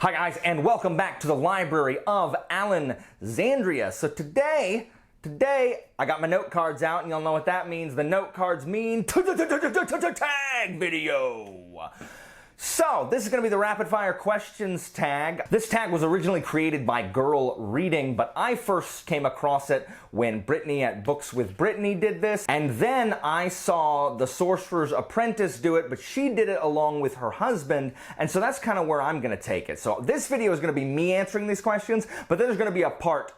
Hi guys, and welcome back to the library of Alexandria. So today I got my note cards out, and y'all know what that means. The note cards mean tag video. So this is going to be the rapid fire questions tag. This tag was originally created by Girl Reading, but I first came across it when Brittany at Books with Brittany did this, and then I saw the Sorcerer's Apprentice do it, but she did it along with her husband, and so that's kind of where I'm going to take it. So this video is going to be me answering these questions, but then there's going to be a part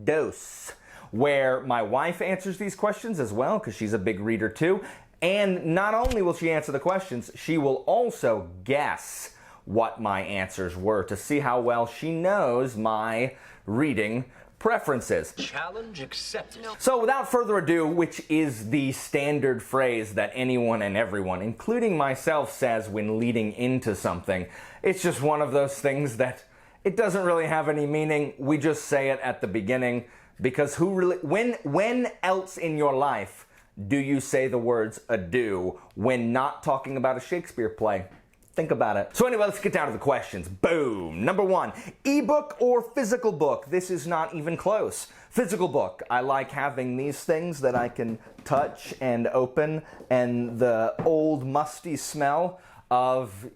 dos, where my wife answers these questions as well, because she's a big reader too. And not only will she answer the questions, she will also guess what my answers were to see how well she knows my reading preferences. Challenge accepted. So without further ado, which is the standard phrase that anyone and everyone, including myself, says when leading into something, it's just one of those things that it doesn't really have any meaning. We just say it at the beginning, because who really, when else in your life do you say the words adieu when not talking about a Shakespeare play? Think about it. So anyway, let's get down to the questions. Boom. Number one, ebook or physical book? This is not even close. Physical book. I like having these things that I can touch and open, and the old musty smell of,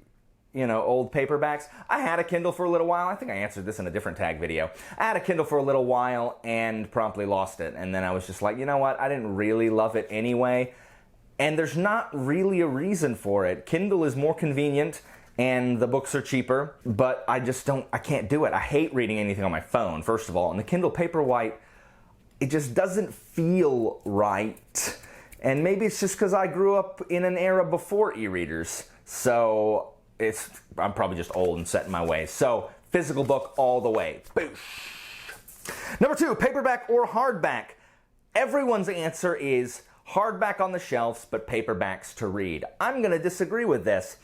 you know, old paperbacks. I had a Kindle for a little while. I think I answered this in a different tag video. I had a Kindle for a little while and promptly lost it. And then I was just like, you know what? I didn't really love it anyway. And there's not really a reason for it. Kindle is more convenient and the books are cheaper, but I can't do it. I hate reading anything on my phone, first of all. And the Kindle Paperwhite, it just doesn't feel right. And maybe it's just because I grew up in an era before e-readers. So I'm probably just old and set in my ways. So, physical book all the way. Boosh. Number two, paperback or hardback? Everyone's answer is hardback on the shelves, but paperbacks to read. I'm going to disagree with this.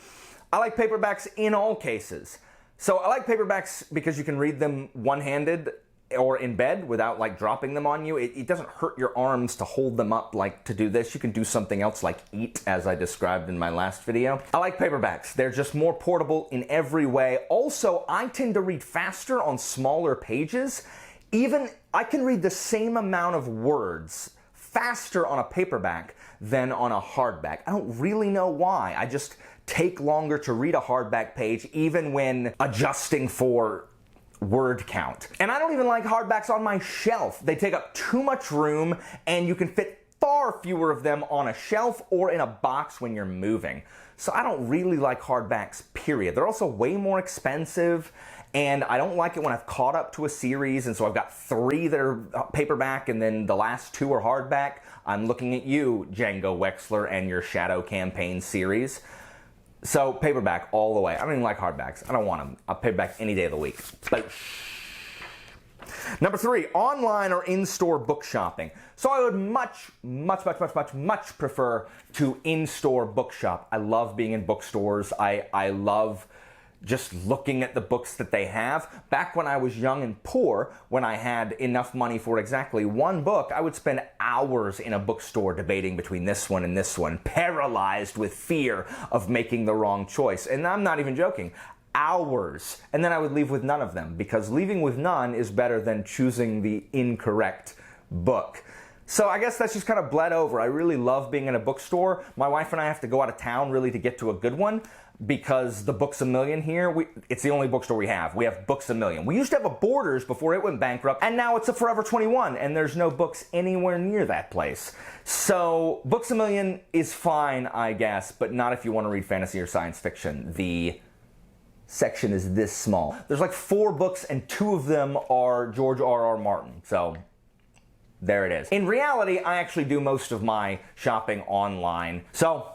I like paperbacks in all cases. So, I like paperbacks because you can read them one-handed or in bed without like dropping them on you. It doesn't hurt your arms to hold them up like to do this. You can do something else like eat, as I described in my last video. I like paperbacks. They're just more portable in every way. Also, I tend to read faster on smaller pages. Even I can read the same amount of words faster on a paperback than on a hardback. I don't really know why. I just take longer to read a hardback page even when adjusting for word count. And I don't even like hardbacks on my shelf. They take up too much room, and you can fit far fewer of them on a shelf or in a box when you're moving. So I don't really like hardbacks, period. They're also way more expensive, and I don't like it when I've caught up to a series, and so I've got 3 that are paperback, and then the last 2 are hardback. I'm looking at you, Django Wexler, and your Shadow Campaign series. So, paperback all the way. I don't even like hardbacks. I don't want them. I'll paperback any day of the week. Number 3, online or in-store book shopping. So I would much prefer to in-store book shop. I love being in bookstores. I love just looking at the books that they have. Back when I was young and poor, when I had enough money for exactly one book, I would spend hours in a bookstore debating between this one and this one, paralyzed with fear of making the wrong choice. And I'm not even joking. Hours. And then I would leave with none of them, because leaving with none is better than choosing the incorrect book. So I guess that's just kind of bled over. I really love being in a bookstore. My wife and I have to go out of town really to get to a good one, because the Books A Million here, it's the only bookstore we have. We have Books A Million. We used to have a Borders before it went bankrupt, and now it's a Forever 21, and there's no books anywhere near that place. So Books A Million is fine, I guess, but not if you want to read fantasy or science fiction. The section is this small. There's like 4 books, and 2 of them are George R.R. Martin, so there it is. In reality, I actually do most of my shopping online. So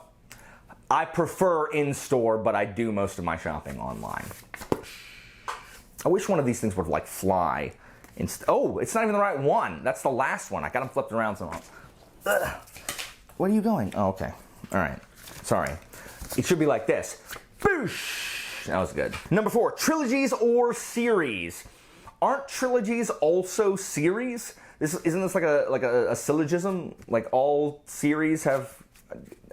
I prefer in-store, but I do most of my shopping online. I wish one of these things would like fly. Oh, it's not even the right one. That's the last one. I got them flipped around somehow. Where are you going? Oh, okay. All right. Sorry. It should be like this. Boosh! That was good. Number 4, trilogies or series. Aren't trilogies also series? Isn't this like a syllogism? Like all series have,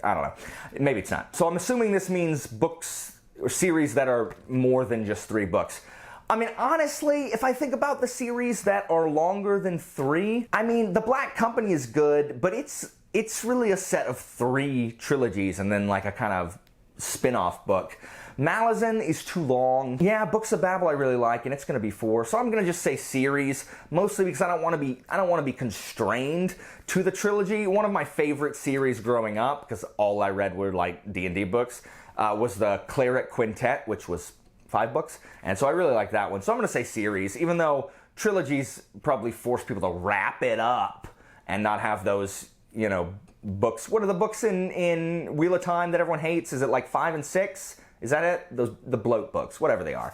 I don't know. Maybe it's not. So I'm assuming this means books series that are more than just 3 books. I mean, honestly, if I think about the series that are longer than 3, I mean, The Black Company is good, but it's really a set of 3 trilogies and then like a kind of spin-off book. Malazan is too long. Yeah, Books of Babel I really like, and it's going to be 4. So I'm going to just say series, mostly because I don't want to be constrained to the trilogy. One of my favorite series growing up, because all I read were like D&D books, was the Cleric Quintet, which was 5 books, and so I really like that one. So I'm going to say series, even though trilogies probably force people to wrap it up and not have those, you know, books. What are the books in Wheel of Time that everyone hates? Is it like 5 and 6? Is that it? The bloat books, whatever they are.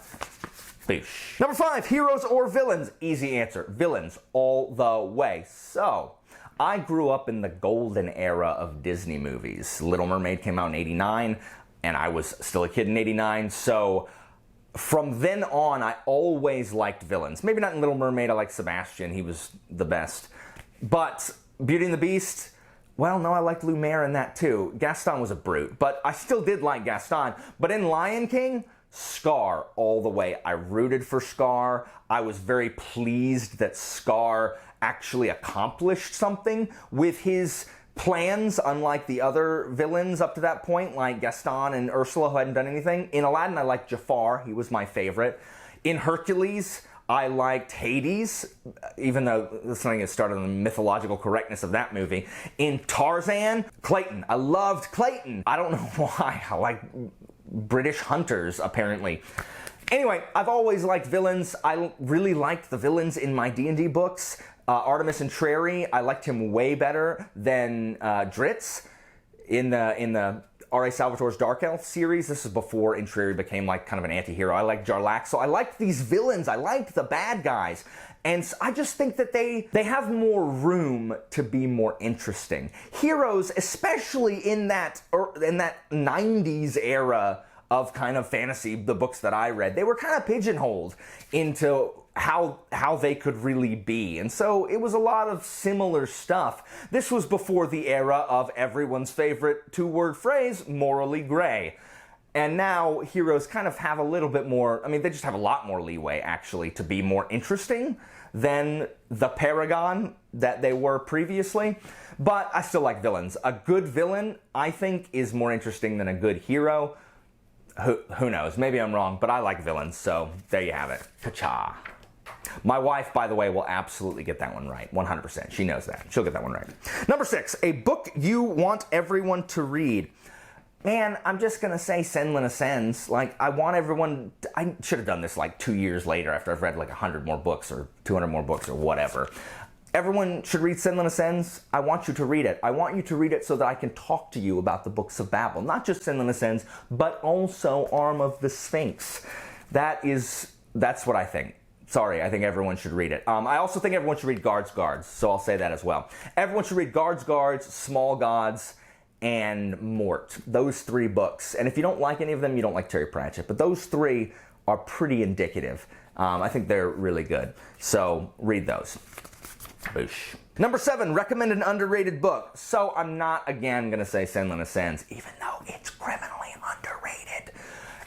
Boosh. Number 5, heroes or villains? Easy answer, villains all the way. So, I grew up in the golden era of Disney movies. Little Mermaid came out in '89, and I was still a kid in '89, so from then on, I always liked villains. Maybe not in Little Mermaid, I liked Sebastian, he was the best. But Beauty and the Beast, well, no, I liked Lumiere in that too. Gaston was a brute, but I still did like Gaston. But in Lion King, Scar all the way. I rooted for Scar. I was very pleased that Scar actually accomplished something with his plans, unlike the other villains up to that point, like Gaston and Ursula, who hadn't done anything. In Aladdin, I liked Jafar. He was my favorite. In Hercules, I liked Hades, even though something that started on the mythological correctness of that movie. In Tarzan, Clayton. I loved Clayton. I don't know why. I like British hunters, apparently. Anyway, I've always liked villains. I really liked the villains in my D&D books. Artemis Entreri, I liked him way better than Dritz in the R.A. Salvatore's Dark Elf series. This is before Entreri became like kind of an anti-hero. I liked Jarlaxle. So I liked these villains. I liked the bad guys. And I just think that they have more room to be more interesting. Heroes, especially in that 90s era of kind of fantasy, the books that I read, they were kind of pigeonholed into how they could really be. And so it was a lot of similar stuff. This was before the era of everyone's favorite 2-word phrase, morally gray. And now heroes kind of have a little bit more, I mean, they just have a lot more leeway, actually, to be more interesting than the paragon that they were previously. But I still like villains. A good villain, I think, is more interesting than a good hero. Who knows? Maybe I'm wrong, but I like villains, so there you have it. Ka-cha. My wife, by the way, will absolutely get that one right. 100%. She knows that. She'll get that one right. Number 6, a book you want everyone to read. Man, I'm just going to say Senlin Ascends. Like, I want everyone... I should have done this like 2 years later after I've read like 100 more books or 200 more books or whatever. Everyone should read Senlin Ascends. I want you to read it. I want you to read it so that I can talk to you about the Books of Babel. Not just Senlin Ascends, but also Arm of the Sphinx. That's what I think. Sorry, I think everyone should read it. I also think everyone should read Guards, so I'll say that as well. Everyone should read Guards, Small Gods, and Mort. Those 3 books. And if you don't like any of them, you don't like Terry Pratchett. But those 3 are pretty indicative. I think they're really good. So read those. Boosh. Number 7, recommend an underrated book. So I'm not, again, going to say Senlin Ascends, even though it's criminally underrated.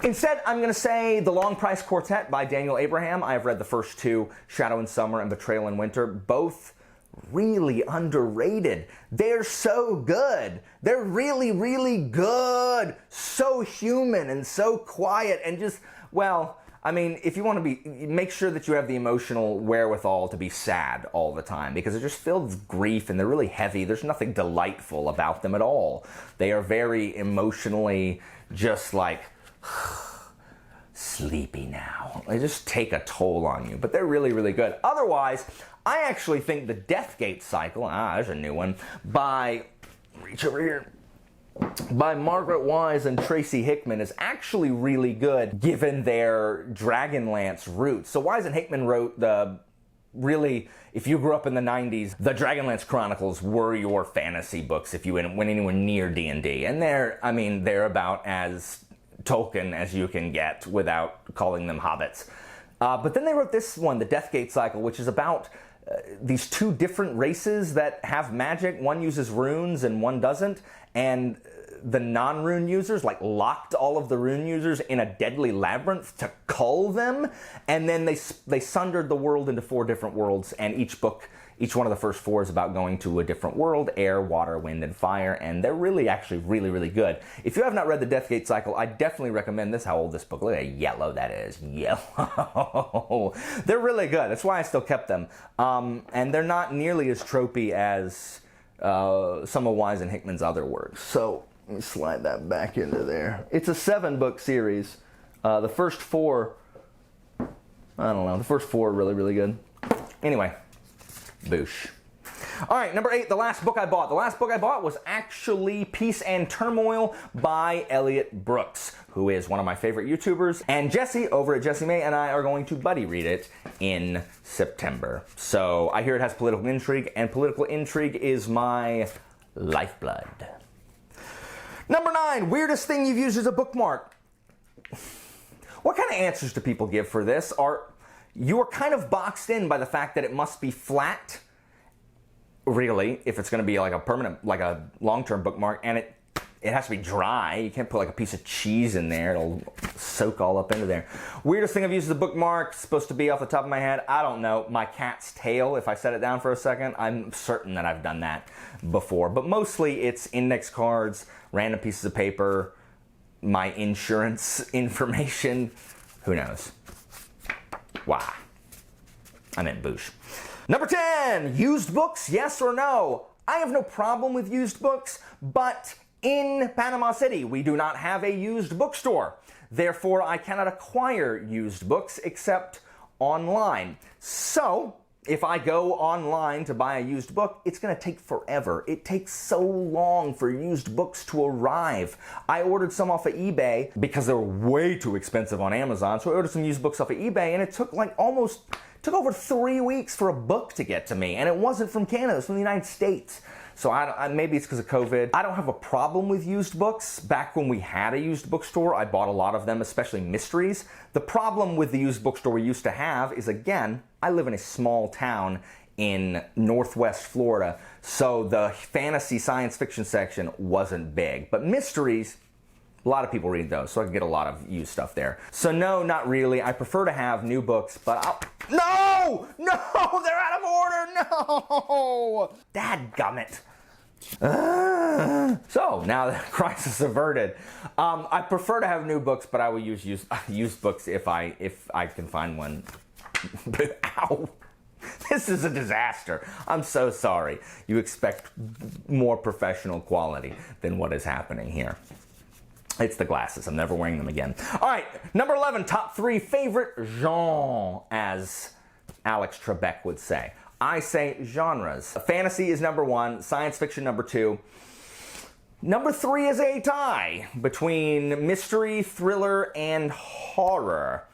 Instead, I'm going to say The Long Price Quartet by Daniel Abraham. I have read the first 2, Shadow in Summer and Betrayal in Winter. Both really underrated. They're so good. They're really, really good. So human and so quiet and just, well, I mean, if you want to make sure that you have the emotional wherewithal to be sad all the time, because they're just filled with grief and they're really heavy. There's nothing delightful about them at all. They are very emotionally just like, sleepy now. They just take a toll on you, but they're really, really good. Otherwise, I actually think the Deathgate cycle, there's a new one, reach over here, by Margaret Wise and Tracy Hickman is actually really good given their Dragonlance roots. So Wise and Hickman wrote if you grew up in the 90s, the Dragonlance Chronicles were your fantasy books if you went anywhere near D&D. And they're about as Tolkien as you can get without calling them hobbits. But then they wrote this one, the Deathgate cycle, which is about these 2 different races that have magic. One uses runes and one doesn't. And the non-rune users, like locked all of the rune users in a deadly labyrinth to cull them, and then they sundered the world into 4 different worlds, and each one of the first 4 is about going to a different world: air, water, wind, and fire, and they're really, actually really, really good. If you have not read the Deathgate Cycle, I definitely recommend this. How old this book? Look at how yellow that is. Yellow. They're really good. That's why I still kept them. And they're not nearly as tropey as some of Wise and Hickman's other works. So let me slide that back into there. It's a 7-book series. The first 4, I don't know, the first 4 are really, really good. Anyway, boosh. All right, number 8, the last book I bought. The last book I bought was actually Peace and Turmoil by Elliot Brooks, who is one of my favorite YouTubers. And Jesse over at Jessie May and I are going to buddy read it in September. So I hear it has political intrigue, and political intrigue is my lifeblood. Number 9, weirdest thing you've used as a bookmark. What kind of answers do people give for this? You are kind of boxed in by the fact that it must be flat, really, if it's going to be like a permanent, like a long-term bookmark, and it has to be dry. You can't put like a piece of cheese in there. It'll soak all up into there. Weirdest thing I've used as a bookmark, supposed to be off the top of my head, I don't know. My cat's tail, if I set it down for a second, I'm certain that I've done that before. But mostly it's index cards, random pieces of paper, my insurance information, who knows. Wow. I meant boosh. Number 10, used books, yes or no? I have no problem with used books, but in Panama City, we do not have a used bookstore. Therefore, I cannot acquire used books except online. So, if I go online to buy a used book, it's going to take forever. It takes so long for used books to arrive. I ordered some off of eBay because they were way too expensive on Amazon, so I ordered some used books off of eBay, and it took like took over 3 weeks for a book to get to me, and it wasn't from Canada, it was from the United States. So maybe it's because of COVID. I don't have a problem with used books. Back when we had a used bookstore, I bought a lot of them, especially mysteries. The problem with the used bookstore we used to have is, again, I live in a small town in Northwest Florida, so the fantasy science fiction section wasn't big. But mysteries, a lot of people read those, so I can get a lot of used stuff there. So no, not really. I prefer to have new books, but No! No! They're out of order! No! Dadgummit. So, now the crisis averted. I prefer to have new books, but I will use used books if I can find one. Ow! This is a disaster. I'm so sorry. You expect more professional quality than what is happening here. It's the glasses. I'm never wearing them again. All right, number 11, top 3 favorite genre, as Alex Trebek would say. I say genres. Fantasy is number 1, science fiction number 2. Number 3 is a tie between mystery, thriller, and horror.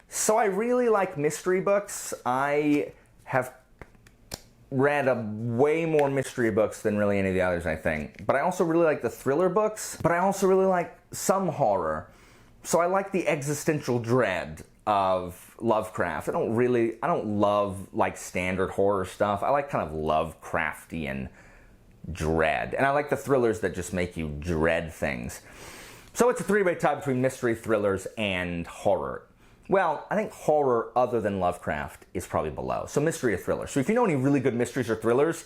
So I really like mystery books. I have read way more mystery books than really any of the others, I think. But I also really like the thriller books, but I also really like some horror. So I like the existential dread of Lovecraft. I don't love like standard horror stuff. I like kind of Lovecraftian dread. And I like the thrillers that just make you dread things. So it's a 3-way tie between mystery, thrillers, and horror. Well, I think horror other than Lovecraft is probably below. So mystery or thriller. So if you know any really good mysteries or thrillers,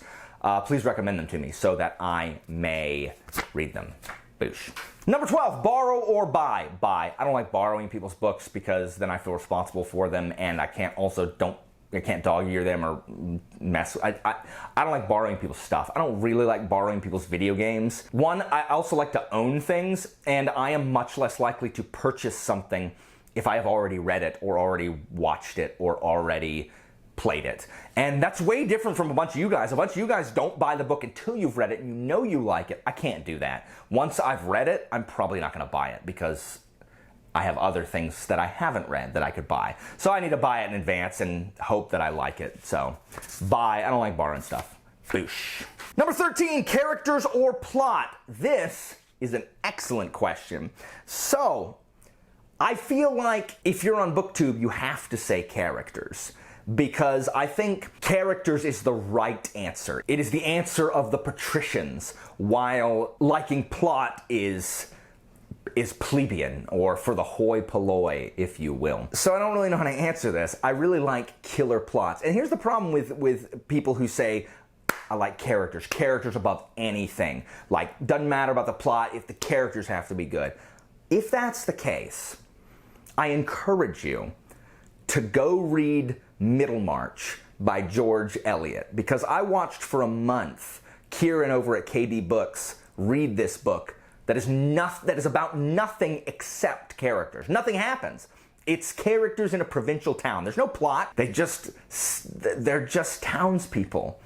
please recommend them to me so that I may read them. Boosh. Number 12, borrow or buy. Buy. I don't like borrowing people's books because then I feel responsible for them, and I can't dog ear them or mess. I don't like borrowing people's stuff. I don't really like borrowing people's video games. One, I also like to own things, and I am much less likely to purchase something if I have already read it or already watched it or already played it. And that's way different from a bunch of you guys. A bunch of you guys don't buy the book until you've read it and you know you like it. I can't do that. Once I've read it, I'm probably not going to buy it because I have other things that I haven't read that I could buy. So I need to buy it in advance and hope that I like it. So buy. I don't like borrowing stuff. Boosh. Number 13, characters or plot. This is an excellent question. So I feel like if you're on BookTube, you have to say characters. because I think characters is the right answer. It is the answer of the patricians, while liking plot is plebeian, or for the hoi polloi, if you will. So I don't really know how to answer this. I really like killer plots. And here's the problem with people who say, I like characters above anything. Like, doesn't matter about the plot if the characters have to be good. If that's the case, I encourage you to go read Middlemarch by George Eliot, because I watched for a month Kieran over at KD Books read this book that is about nothing except characters. Nothing happens. It's characters in a provincial town. There's no plot. They're just townspeople.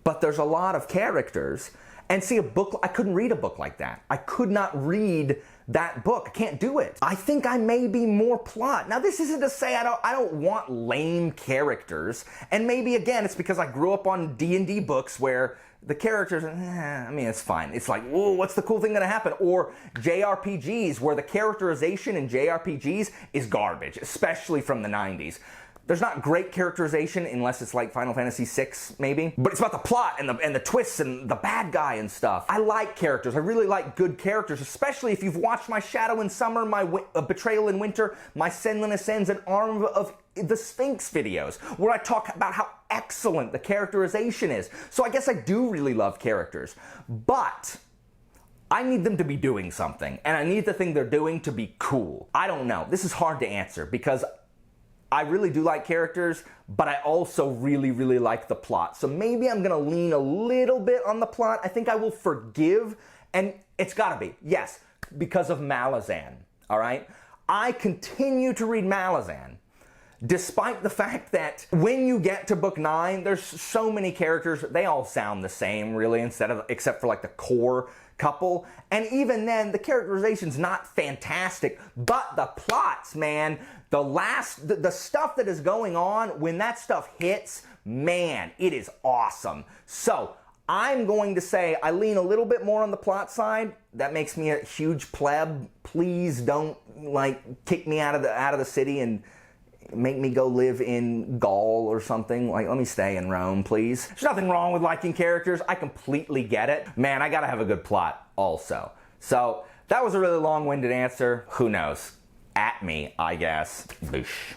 But there's a lot of characters. And see, I couldn't read a book like that. I could not read that book. I can't do it. I think I may be more plot. Now, this isn't to say I don't want lame characters. And maybe, again, it's because I grew up on D&D books where the characters, I mean, it's fine. It's like, whoa, what's the cool thing gonna happen? Or JRPGs, where the characterization in JRPGs is garbage, especially from the 90s. There's not great characterization unless it's like Final Fantasy VI, maybe. But it's about the plot and the twists and the bad guy and stuff. I like characters. I really like good characters, especially if you've watched my Shadow in Summer, my Betrayal in Winter, my Senlin Ascends, and Arm of the Sphinx videos, where I talk about how excellent the characterization is. So I guess I do really love characters. But I need them to be doing something, and I need the thing they're doing to be cool. I don't know. This is hard to answer, because I really do like characters, but I also really, really like the plot. So maybe I'm gonna lean a little bit on the plot. I think I will forgive, and it's gotta be, yes, because of Malazan, all right? I continue to read Malazan, despite the fact that when you get to book 9, there's so many characters, they all sound the same, really, except for like the core couple. And even then, the characterization's not fantastic, but the plots, man, the stuff that is going on, when that stuff hits, man, it is awesome. So I'm going to say I lean a little bit more on the plot side. That makes me a huge pleb. Please don't like kick me out of the city and make me go live in Gaul or something. Like, let me stay in Rome, please. There's nothing wrong with liking characters. I completely get it. Man, I gotta have a good plot also. So that was a really long-winded answer. Who knows? At me, I guess. Boosh.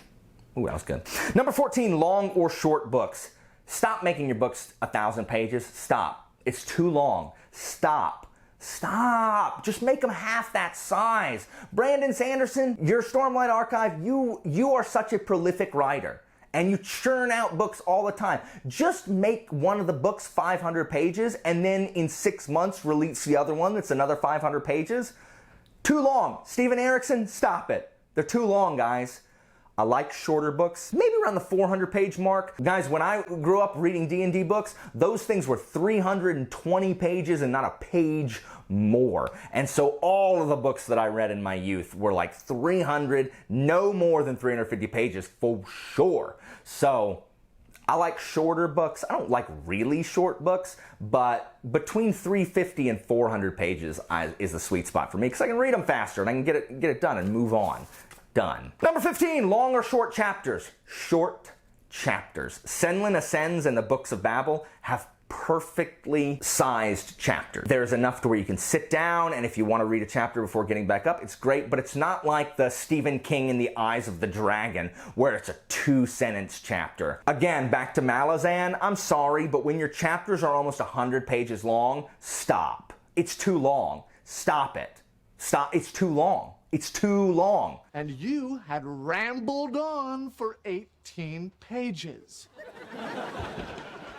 Ooh, that was good. Number 14, long or short books. Stop making your books 1,000 pages. Stop. It's too long. Stop. Stop. Just make them half that size. Brandon Sanderson, your Stormlight Archive, you are such a prolific writer, and you churn out books all the time. Just make one of the books 500 pages, and then in 6 months release the other one that's another 500 pages. Too long. Steven Erikson, stop it. They're too long, guys. I like shorter books, maybe around the 400-page mark. Guys, when I grew up reading D&D books, those things were 320 pages and not a page more. And so all of the books that I read in my youth were like 300, no more than 350 pages for sure. So I like shorter books. I don't like really short books, but between 350 and 400 pages is the sweet spot for me, because I can read them faster and I can get it done and move on. Done. Number 15, long or short chapters. Short chapters. Senlin Ascends and the Books of Babel have perfectly sized chapters. There's enough to where you can sit down, and if you want to read a chapter before getting back up, it's great, but it's not like the Stephen King in the Eyes of the Dragon, where it's a 2-sentence chapter. Again, back to Malazan, I'm sorry, but when your chapters are almost 100 pages long, stop. It's too long. Stop it. Stop. It's too long. It's too long. And you had rambled on for 18 pages.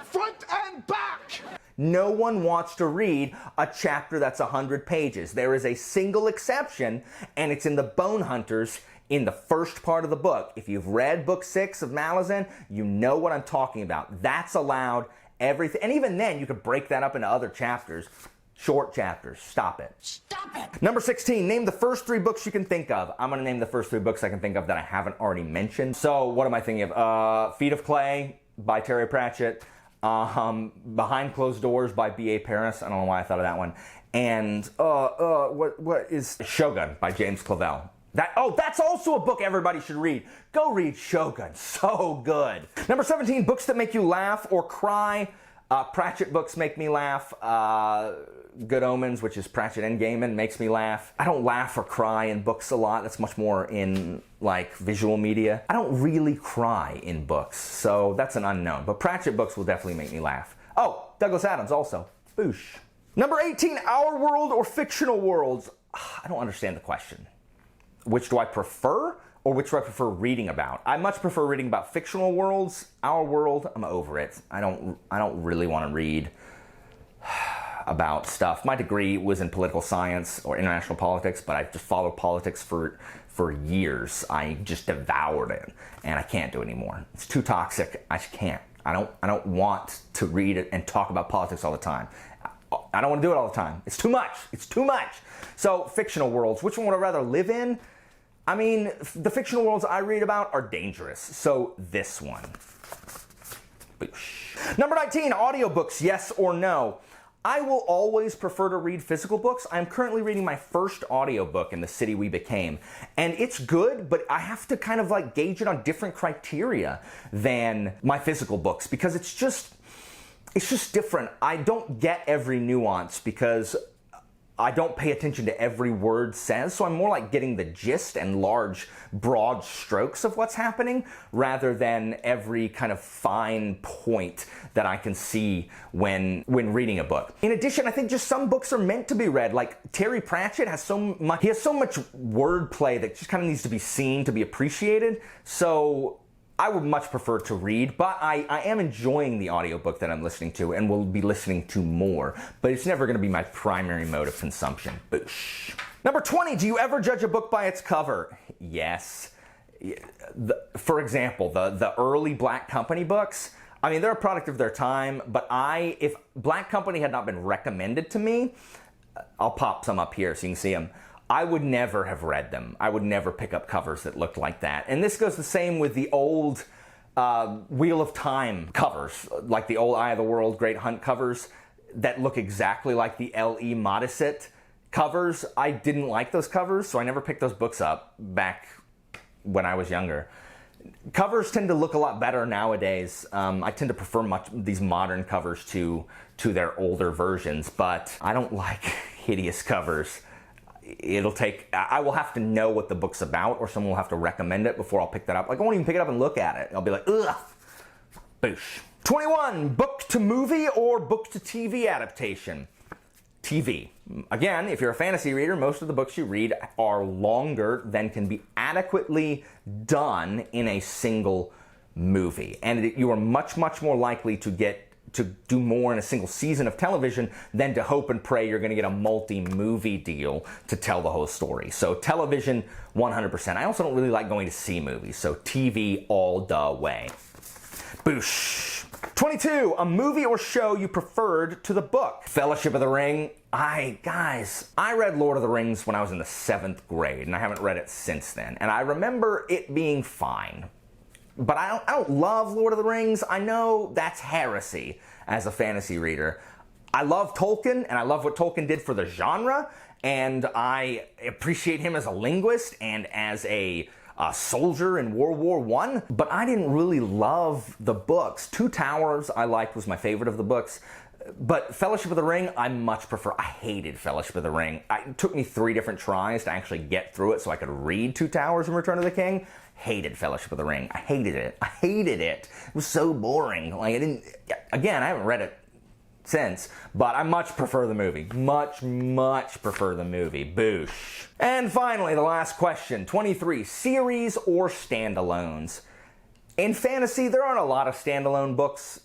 Front and back! No one wants to read a chapter that's 100 pages. There is a single exception, and it's in the Bone Hunters in the first part of the book. If you've read book 6 of Malazan, you know what I'm talking about. That's allowed. Everything, and even then, you could break that up into other chapters. Short chapters. Stop it. Stop it! Number 16, name the first 3 books you can think of. I'm going to name the first 3 books I can think of that I haven't already mentioned. So, what am I thinking of? Feet of Clay by Terry Pratchett. Behind Closed Doors by B.A. Paris. I don't know why I thought of that one. And, what is Shogun by James Clavell. That's also a book everybody should read. Go read Shogun. So good. Number 17, books that make you laugh or cry. Pratchett books make me laugh. Good Omens, which is Pratchett and Gaiman, makes me laugh. I don't laugh or cry in books a lot. That's much more in like visual media. I don't really cry in books, so that's an unknown. But Pratchett books will definitely make me laugh. Oh, Douglas Adams also. Boosh. Number 18, Our World or Fictional Worlds. I don't understand the question. Which do I prefer, or which do I prefer reading about? I much prefer reading about fictional worlds. Our World, I'm over it. I don't really want to read about stuff. My degree was in political science or international politics, but I just followed politics for years. I just devoured it, and I can't do it anymore. It's too toxic. I just can't. I don't want to read it and talk about politics all the time. I don't want to do it all the time. It's too much. It's too much. So, fictional worlds. Which one would I rather live in? I mean, the fictional worlds I read about are dangerous. So, this one. Boosh. Number 19, audiobooks, yes or no? I will always prefer to read physical books. I'm currently reading my first audiobook in The City We Became. And it's good, but I have to kind of like gauge it on different criteria than my physical books because it's just different. I don't get every nuance because I don't pay attention to every word says, so I'm more like getting the gist and large, broad strokes of what's happening rather than every kind of fine point that I can see when reading a book. In addition, I think just some books are meant to be read. Like Terry Pratchett has so much wordplay that just kind of needs to be seen to be appreciated. So I would much prefer to read, but I am enjoying the audiobook that I'm listening to and will be listening to more, but it's never going to be my primary mode of consumption. Boosh. Number 20, do you ever judge a book by its cover? Yes. For example, the early Black Company books, I mean, they're a product of their time, but if Black Company had not been recommended to me, I'll pop some up here so you can see them. I would never have read them. I would never pick up covers that looked like that. And this goes the same with the old Wheel of Time covers, like the old Eye of the World Great Hunt covers that look exactly like the L.E. Modesett covers. I didn't like those covers, so I never picked those books up back when I was younger. Covers tend to look a lot better nowadays. I tend to prefer these modern covers to their older versions, but I don't like hideous covers. I will have to know what the book's about, or someone will have to recommend it before I'll pick that up. Like, I won't even pick it up and look at it. I'll be like, ugh. Boosh. 21, book to movie or book to TV adaptation? TV. Again, if you're a fantasy reader, most of the books you read are longer than can be adequately done in a single movie. And you are much, much more likely to do more in a single season of television than to hope and pray you're going to get a multi-movie deal to tell the whole story. So television, 100%. I also don't really like going to see movies, so TV all the way. Boosh. 22, a movie or show you preferred to the book. Fellowship of the Ring. Guys, I read Lord of the Rings when I was in the 7th grade, and I haven't read it since then. And I remember it being fine. But I don't love Lord of the Rings. I know that's heresy as a fantasy reader. I love Tolkien, and I love what Tolkien did for the genre, and I appreciate him as a linguist and as a soldier in World War I, but I didn't really love the books. Two Towers I liked, was my favorite of the books, but Fellowship of the Ring I much prefer. I hated Fellowship of the Ring. It took me 3 different tries to actually get through it so I could read Two Towers and Return of the King. Hated Fellowship of the Ring. I hated it. I hated it. It was so boring. Like, again, I haven't read it since, but I much prefer the movie. Much, much prefer the movie. Boosh. And finally, the last question, 23, series or standalones? In fantasy, there aren't a lot of standalone books.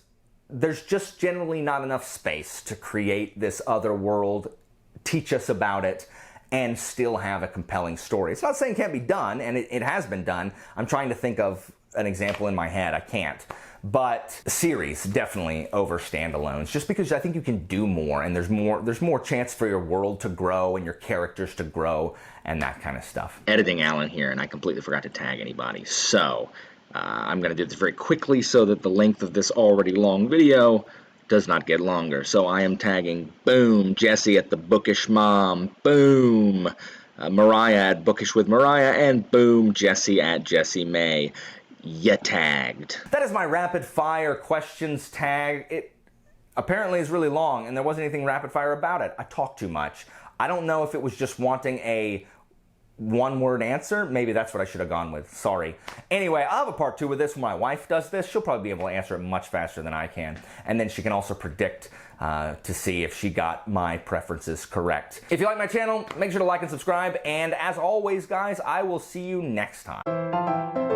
There's just generally not enough space to create this other world, teach us about it, and still have a compelling story. It's not saying it can't be done, and it has been done. I'm trying to think of an example in my head. I can't. But series, definitely over standalones, just because I think you can do more, and there's more chance for your world to grow and your characters to grow and that kind of stuff. Editing Alan here, and I completely forgot to tag anybody. So I'm going to do this very quickly so that the length of this already long video does not get longer. So I am tagging, boom, Jesse at the Bookish Mom, boom, Mariah at Bookish with Mariah, and boom, Jesse at Jessie May. Ya tagged. That is my rapid fire questions tag. It apparently is really long, and there wasn't anything rapid fire about it. I talk too much. I don't know if it was just wanting a one-word answer. Maybe that's what I should have gone with. Sorry. Anyway, I'll have a part 2 with this when my wife does this. She'll probably be able to answer it much faster than I can. And then she can also predict to see if she got my preferences correct. If you like my channel, make sure to like and subscribe. And as always, guys, I will see you next time.